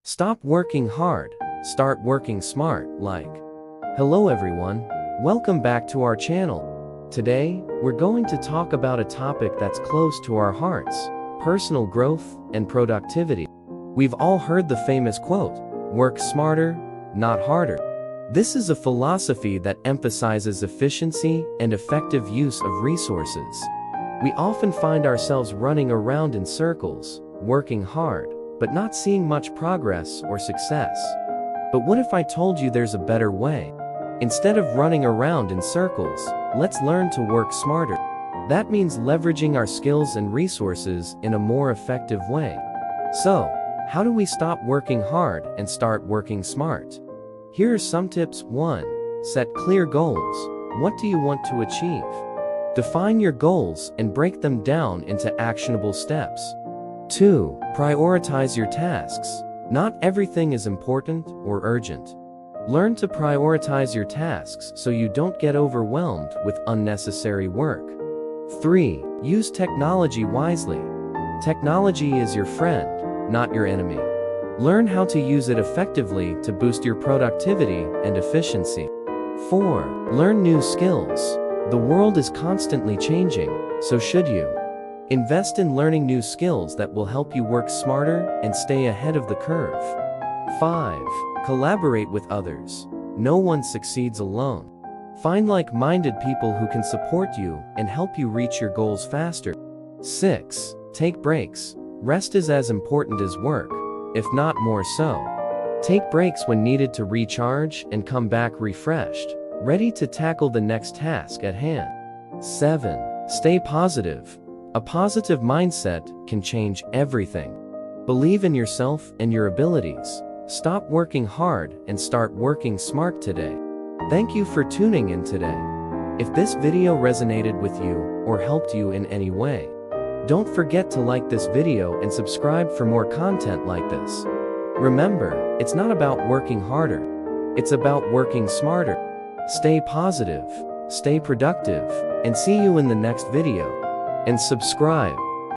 Stop working hard, start working smart. Hello everyone, welcome back to our channel. Today, we're going to talk about a topic that's close to our hearts: personal growth and productivity. We've all heard the famous quote, "Work smarter, not harder." This is a philosophy that emphasizes efficiency and effective use of resources. We often find ourselves running around in circles, working hard, but not seeing much progress or success. But what if I told you there's a better way? Instead of running around in circles, let's learn to work smarter. That means leveraging our skills and resources in a more effective way. So, how do we stop working hard and start working smart? Here are some tips. 1. Set clear goals. What do you want to achieve? Define your goals and break them down into actionable steps. 2. Prioritize your tasks. Not everything is important or urgent. Learn to prioritize your tasks so you don't get overwhelmed with unnecessary work. 3. Use technology wisely. Technology is your friend, not your enemy. Learn how to use it effectively to boost your productivity and efficiency. 4. Learn new skills. The world is constantly changing, so should you. Invest in learning new skills that will help you work smarter and stay ahead of the curve. 5. Collaborate with others. No one succeeds alone. Find like-minded people who can support you and help you reach your goals faster. 6. Take breaks. Rest is as important as work, if not more so. Take breaks when needed to recharge and come back refreshed, ready to tackle the next task at hand. 7. Stay positive. A positive mindset can change everything. Believe in yourself and your abilities. Stop working hard and start working smart today. Thank you for tuning in today. If this video resonated with you or helped you in any way, don't forget to like this video and subscribe for more content like this. Remember, it's not about working harder. It's about working smarter. Stay positive, stay productive, and see you in the next video. And subscribe.